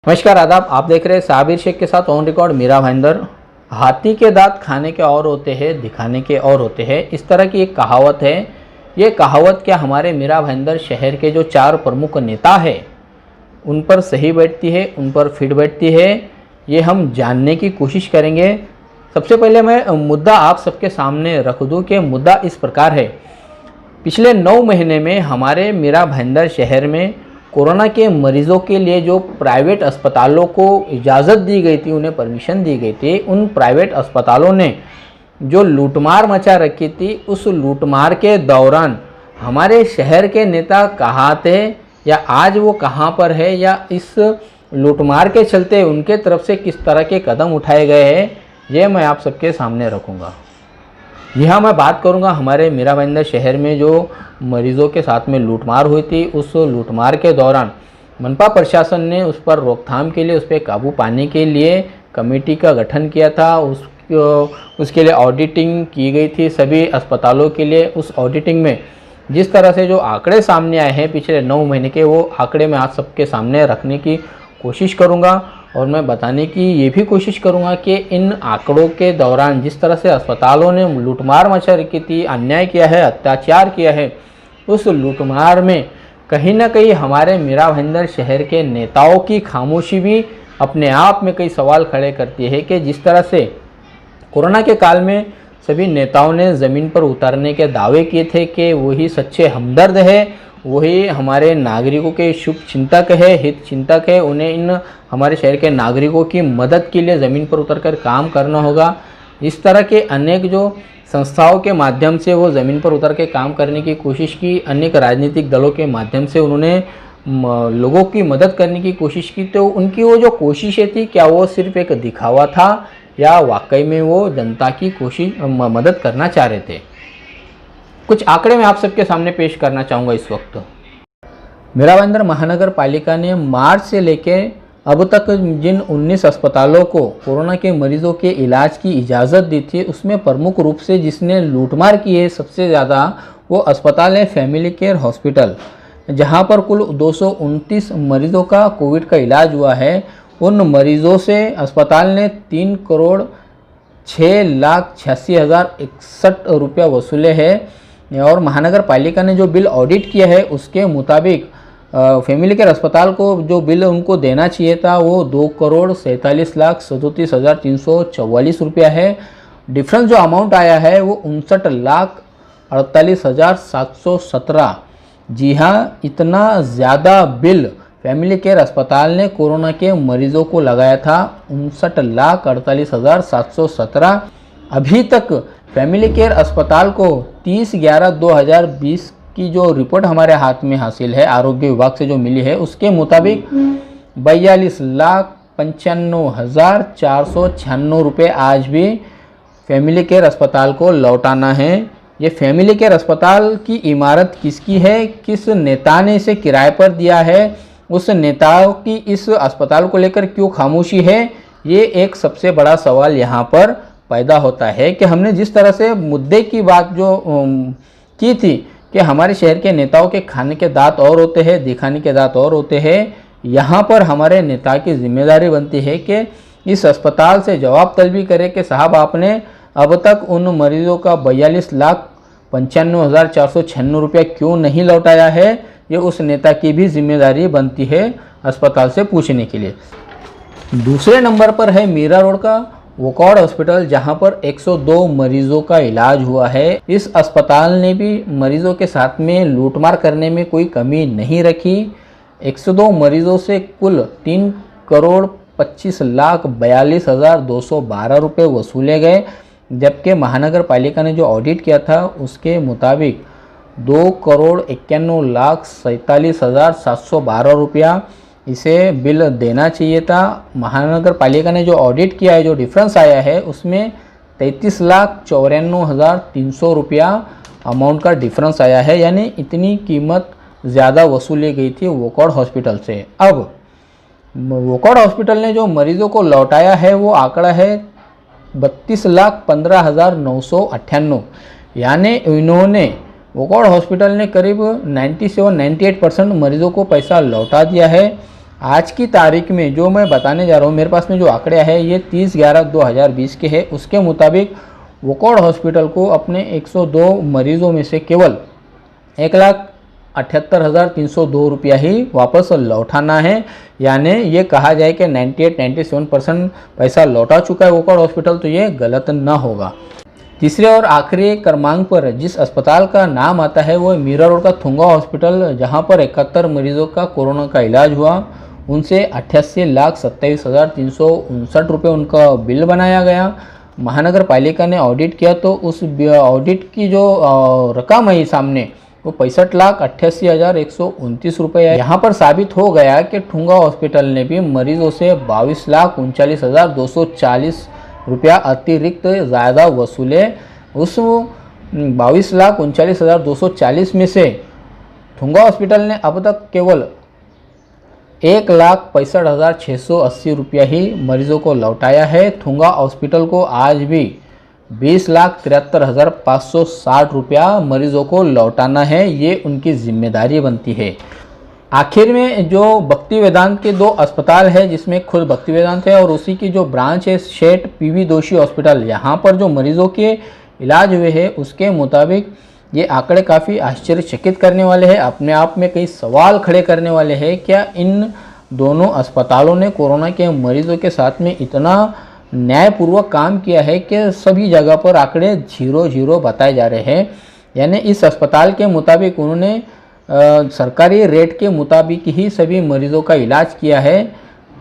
नमस्कार आदाब, आप देख रहे हैं साबिर शेख के साथ ऑन रिकॉर्ड मीरा भाईंदर। हाथी के दांत खाने के और होते हैं, दिखाने के और होते हैं, इस तरह की एक कहावत है। ये कहावत क्या हमारे मीरा भाईंदर शहर के जो 4 प्रमुख नेता हैं उन पर सही बैठती है, उन पर फिट बैठती है, ये हम जानने की कोशिश करेंगे। सबसे पहले मैं मुद्दा आप सबके सामने रख दूँ कि मुद्दा इस प्रकार है। पिछले 9 महीने में हमारे मीरा भाईंदर शहर में कोरोना के मरीज़ों के लिए जो प्राइवेट अस्पतालों को इजाज़त दी गई थी, उन्हें परमिशन दी गई थी, उन प्राइवेट अस्पतालों ने जो लूटमार मचा रखी थी, उस लूटमार के दौरान हमारे शहर के नेता कहाँ थे या आज वो कहाँ पर है, या इस लूटमार के चलते उनके तरफ से किस तरह के कदम उठाए गए हैं, ये मैं आप सबके सामने रखूँगा। यहाँ मैं बात करूँगा हमारे मीरा भाईंदर शहर में जो मरीज़ों के साथ में लूटमार हुई थी, उस लूटमार के दौरान मनपा प्रशासन ने उस पर रोकथाम के लिए, उस पर काबू पाने के लिए कमेटी का गठन किया था। उसके लिए ऑडिटिंग की गई थी सभी अस्पतालों के लिए। उस ऑडिटिंग में जिस तरह से जो आंकड़े सामने आए हैं पिछले 9 महीने के, वो आंकड़े मैं आज सबके सामने रखने की कोशिश करूँगा और मैं बताने की ये भी कोशिश करूंगा कि इन आंकड़ों के दौरान जिस तरह से अस्पतालों ने लूटमार मचा रखी थी, अन्याय किया है, अत्याचार किया है, उस लूटमार में कहीं ना कहीं हमारे मीरा भाईंदर शहर के नेताओं की खामोशी भी अपने आप में कई सवाल खड़े करती है कि जिस तरह से कोरोना के काल में सभी नेताओं ने ज़मीन पर उतारने के दावे किए थे कि वही सच्चे हमदर्द है, वही हमारे नागरिकों के शुभ चिंतक है, हित चिंतक है, उन्हें इन हमारे शहर के नागरिकों की मदद के लिए ज़मीन पर उतरकर काम करना होगा। इस तरह के अनेक जो संस्थाओं के माध्यम से वो ज़मीन पर उतर के काम करने की कोशिश की, अनेक राजनीतिक दलों के माध्यम से उन्होंने लोगों की मदद करने की कोशिश की। तो उनकी वो जो कोशिशें थी, क्या वो सिर्फ एक दिखावा था या वाकई में वो जनता की मदद करना चाह रहे थे। कुछ आंकड़े मैं आप सबके सामने पेश करना चाहूँगा इस वक्त। मीरा भाईंदर महानगर पालिका ने मार्च से लेके अब तक जिन 19 अस्पतालों को कोरोना के मरीजों के इलाज की इजाज़त दी थी, उसमें प्रमुख रूप से जिसने लूटमार की है सबसे ज़्यादा, वो अस्पताल है फैमिली केयर हॉस्पिटल, जहां पर कुल 229 मरीजों का कोविड का इलाज हुआ है। उन मरीजों से अस्पताल ने 3,06,86,061 रुपया वसूले हैं और महानगर पालिका ने जो बिल ऑडिट किया है उसके मुताबिक फैमिली केयर अस्पताल को जो बिल उनको देना चाहिए था वो 2,47,37,344 रुपया है। डिफरेंस जो अमाउंट आया है वो 59,48,717। जी हाँ, इतना ज़्यादा बिल फैमिली केयर अस्पताल ने कोरोना के मरीजों को लगाया था, 59,48,717। अभी तक फैमिली केयर अस्पताल को 30/11/2020 की जो रिपोर्ट हमारे हाथ में हासिल है, आरोग्य विभाग से जो मिली है, उसके मुताबिक 42,95,496 रुपये आज भी फैमिली केयर अस्पताल को लौटाना है। ये फैमिली केयर अस्पताल की इमारत किसकी है, किस नेता ने इसे किराए पर दिया है, उस नेताओं की इस अस्पताल को लेकर क्यों खामोशी है, ये एक सबसे बड़ा सवाल यहाँ पर पैदा होता है। कि हमने जिस तरह से मुद्दे की बात जो की थी कि हमारे शहर के नेताओं के खाने के दांत और होते हैं, दिखाने के दांत और होते हैं, यहाँ पर हमारे नेता की जिम्मेदारी बनती है कि इस अस्पताल से जवाब तलबी करे कि साहब आपने अब तक उन मरीजों का 42,95,496 रुपया क्यों नहीं लौटाया है। ये उस नेता की भी जिम्मेदारी बनती है अस्पताल से पूछने के लिए। दूसरे नंबर पर है मीरा रोड का वोकॉड हॉस्पिटल, जहां पर 102 मरीजों का इलाज हुआ है। इस अस्पताल ने भी मरीजों के साथ में लूटमार करने में कोई कमी नहीं रखी। 102 मरीजों से कुल 3,25,42,212 रुपये वसूले गए, जबकि महानगर पालिका ने जो ऑडिट किया था उसके मुताबिक 2,91,47,712 रुपया इसे बिल देना चाहिए था। महानगर पालिका ने जो ऑडिट किया है, जो डिफरेंस आया है, उसमें 33,94,300 रुपया अमाउंट का डिफरेंस आया है, यानी इतनी कीमत ज़्यादा वसूली गई थी वोकॉड हॉस्पिटल से। अब वोकॉड हॉस्पिटल ने जो मरीजों को लौटाया है वो आंकड़ा है 32,15,998, यानी इन्होंने वोकॉड हॉस्पिटल ने करीब 97-98% मरीजों को पैसा लौटा दिया है। आज की तारीख में जो मैं बताने जा रहा हूँ, मेरे पास में जो आंकड़े है ये 30/11/2020 के है। उसके मुताबिक वोकॉड हॉस्पिटल को अपने 102 मरीजों में से केवल 1,78,302 रुपया ही वापस लौटाना है। यानी ये कहा जाए कि 98-97% पैसा लौटा चुका है वोकॉड हॉस्पिटल, तो ये गलत ना होगा। तीसरे और आखिरी क्रमांक पर जिस अस्पताल का नाम आता है वो मीरा रोड का थुंगा हॉस्पिटल, जहां पर 71 मरीजों का कोरोना का इलाज हुआ। उनसे 88,27,359 रुपये उनका बिल बनाया गया। महानगर पालिका ने ऑडिट किया तो उस ऑडिट की जो रकम है सामने वो 65,88,129 रुपये है। यहाँ पर साबित हो गया कि ठुंगा हॉस्पिटल ने भी मरीजों से 22,39,240 रुपया अतिरिक्त ज़्यादा वसूले। उस 22,39,240 में से ठुंगा हॉस्पिटल ने अब तक केवल 1,65,680 रुपया ही मरीजों को लौटाया है। ठुंगा हॉस्पिटल को आज भी 20,73,560 रुपया मरीजों को लौटाना है, ये उनकी जिम्मेदारी बनती है। आखिर में जो भक्ति वेदांत के 2 अस्पताल है, जिसमें खुद भक्ति वेदांत है और उसी की जो ब्रांच है शेठ पीवी दोषी हॉस्पिटल, यहाँ पर जो मरीजों के इलाज हुए हैं उसके मुताबिक ये आंकड़े काफ़ी आश्चर्यचकित करने वाले हैं। अपने आप में कई सवाल खड़े करने वाले हैं। क्या इन दोनों अस्पतालों ने कोरोना के मरीजों के साथ में इतना न्यायपूर्वक काम किया है कि सभी जगह पर आंकड़े 0-0 बताए जा रहे हैं। यानी इस अस्पताल के मुताबिक उन्होंने सरकारी रेट के मुताबिक ही सभी मरीजों का इलाज किया है।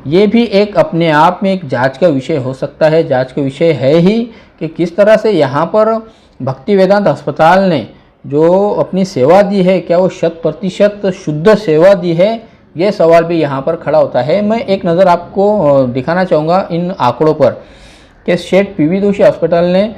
ये भी एक अपने आप में एक जांच का विषय हो सकता है। जांच का विषय है ही कि किस तरह से यहाँ पर भक्ति वेदांत अस्पताल ने जो अपनी सेवा दी है, क्या वो 100% शुद्ध सेवा दी है, ये सवाल भी यहाँ पर खड़ा होता है। मैं एक नज़र आपको दिखाना चाहूँगा इन आंकड़ों पर कि शेठ पीवी दोषी हॉस्पिटल ने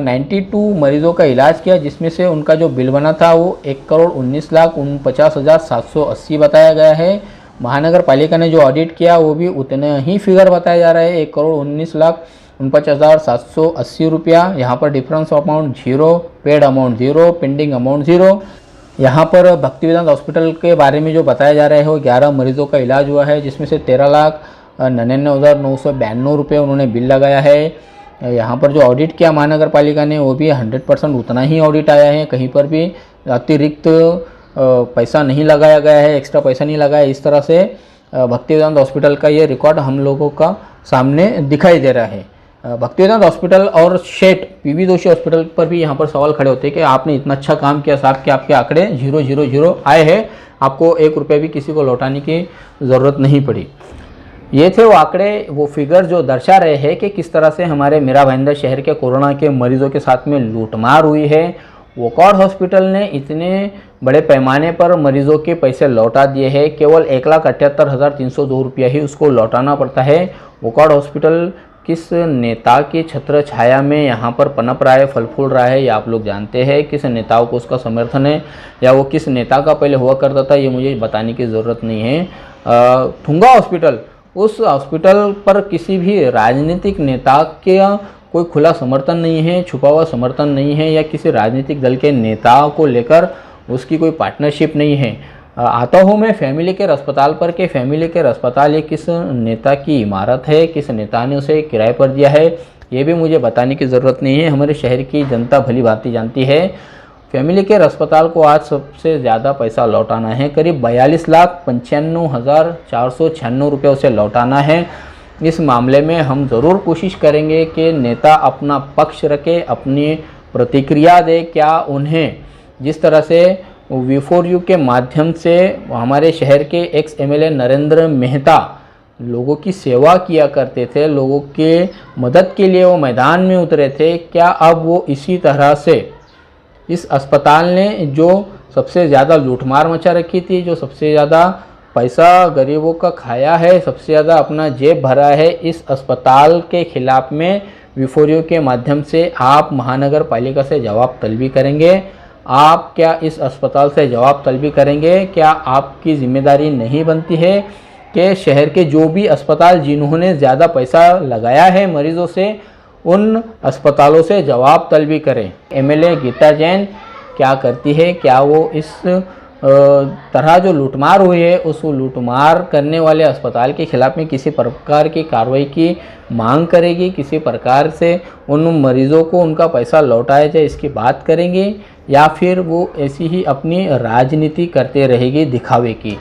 92 मरीजों का इलाज किया, जिसमें से उनका जो बिल बना था वो 1,19,49,780 बताया गया है। महानगर पालिका ने जो ऑडिट किया वो भी उतने ही फिगर बताया जा रहा है, 1,19,49,780 रुपया। यहाँ पर difference amount 0, paid amount 0, pending amount 0। यहाँ पर भक्ति वेदांत हॉस्पिटल के बारे में जो बताया जा रहा है वो 11 मरीजों का इलाज हुआ है, जिसमें से 13,99,992 रुपये उन्होंने बिल लगाया है। यहाँ पर जो ऑडिट किया महानगर पालिका ने वो भी 100% उतना ही ऑडिट आया है। कहीं पर भी अतिरिक्त पैसा नहीं लगाया गया है, एक्स्ट्रा पैसा नहीं लगाया। इस तरह से भक्ति वेदांत हॉस्पिटल का ये रिकॉर्ड हम लोगों का सामने दिखाई दे रहा है। भक्ति वेदांत हॉस्पिटल और शेठ पीवी दोषी हॉस्पिटल पर भी यहाँ पर सवाल खड़े होते हैं कि आपने इतना अच्छा काम किया साहब कि आपके आंकड़े 0-0-0 आए हैं, आपको 1 रुपये भी किसी को लौटाने की ज़रूरत नहीं पड़ी। ये थे वो आंकड़े, वो फिगर जो दर्शा रहे हैं कि किस तरह से हमारे मीरा भाईंदर शहर के कोरोना के मरीजों के साथ में लूटमार हुई है। वोकॉड हॉस्पिटल ने इतने बड़े पैमाने पर मरीजों के पैसे लौटा दिए हैं। केवल 1,78,302 रुपया ही उसको लौटाना पड़ता है। वोकॉड हॉस्पिटल किस नेता की छत्र छाया में यहाँ पर पनप रहा है, फल फूल रहा है, ये आप लोग जानते हैं। किस नेताओं को उसका समर्थन है या वो किस नेता का पहले हुआ करता था, ये मुझे बताने की ज़रूरत नहीं है। ठुंगा हॉस्पिटल, उस हॉस्पिटल पर किसी भी राजनीतिक नेता के कोई खुला समर्थन नहीं है, छुपा हुआ समर्थन नहीं है, या किसी राजनीतिक दल के नेताओं को लेकर उसकी कोई पार्टनरशिप नहीं है। आता हूँ मैं फैमिली केयर अस्पताल पर के फैमिली केयर अस्पताल ये किस नेता की इमारत है, किस नेता ने उसे किराए पर दिया है, ये भी मुझे बताने की ज़रूरत नहीं है। हमारे शहर की जनता भली भांति जानती है। फैमिली केयर अस्पताल को आज सबसे ज़्यादा पैसा लौटाना है, करीब 42,95,496 रुपये उसे लौटाना है। इस मामले में हम ज़रूर कोशिश करेंगे कि नेता अपना पक्ष रखे, अपनी प्रतिक्रिया दे। क्या उन्हें जिस तरह से V4U के माध्यम से हमारे शहर के एक्स MLA नरेंद्र मेहता लोगों की सेवा किया करते थे, लोगों के मदद के लिए वो मैदान में उतरे थे, क्या अब वो इसी तरह से इस अस्पताल ने जो सबसे ज़्यादा लूटमार मचा रखी थी, जो सबसे ज़्यादा पैसा गरीबों का खाया है, सबसे ज़्यादा अपना जेब भरा है, इस अस्पताल के खिलाफ में V4U के माध्यम से आप महानगर पालिका से जवाब तलबी करेंगे? आप क्या इस अस्पताल से जवाब तलबी करेंगे? क्या आपकी जिम्मेदारी नहीं बनती है कि शहर के जो भी अस्पताल जिन्होंने ज़्यादा पैसा लगाया है मरीजों से, उन अस्पतालों से जवाब तलबी करें? MLA गीता जैन क्या करती है? क्या वो इस तरह जो लूटमार हुई है उस लूटमार करने वाले अस्पताल के खिलाफ में किसी प्रकार की कार्रवाई की मांग करेगी, किसी प्रकार से उन मरीज़ों को उनका पैसा लौटाया जाए इसकी बात करेंगे, या फिर वो ऐसी ही अपनी राजनीति करते रहेगी दिखावे की।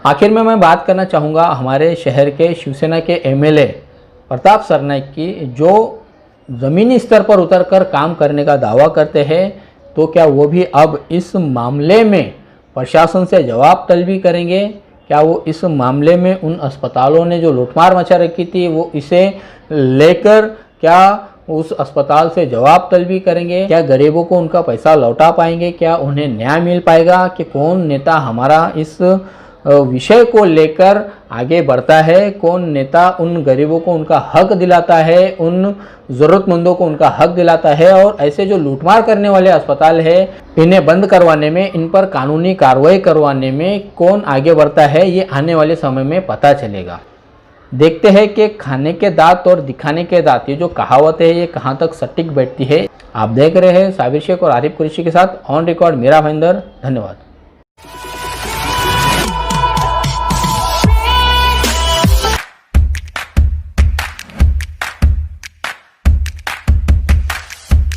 आखिर में मैं बात करना चाहूँगा हमारे शहर के शिवसेना के एमएलए प्रताप सरनाईक की, जो ज़मीनी स्तर पर उतरकर काम करने का दावा करते हैं, तो क्या वो भी अब इस मामले में प्रशासन से जवाब तलबी करेंगे? क्या वो इस मामले में उन अस्पतालों ने जो लूटमार मचा रखी थी वो इसे लेकर क्या उस अस्पताल से जवाब तलबी करेंगे? क्या गरीबों को उनका पैसा लौटा पाएंगे? क्या उन्हें न्याय मिल पाएगा? कि कौन नेता हमारा इस विषय को लेकर आगे बढ़ता है, कौन नेता उन गरीबों को उनका हक दिलाता है, उन ज़रूरतमंदों को उनका हक दिलाता है, और ऐसे जो लूटमार करने वाले अस्पताल है इन्हें बंद करवाने में, इन पर कानूनी कार्रवाई करवाने में कौन आगे बढ़ता है, ये आने वाले समय में पता चलेगा। देखते हैं कि खाने के दांत और दिखाने के दांत, ये जो कहावत है ये कहाँ तक सटीक बैठती है। आप देख रहे हैं साबिर शेख और आरिफ कुरैशी के साथ ऑन रिकॉर्ड मेरा भाईंदर। धन्यवाद।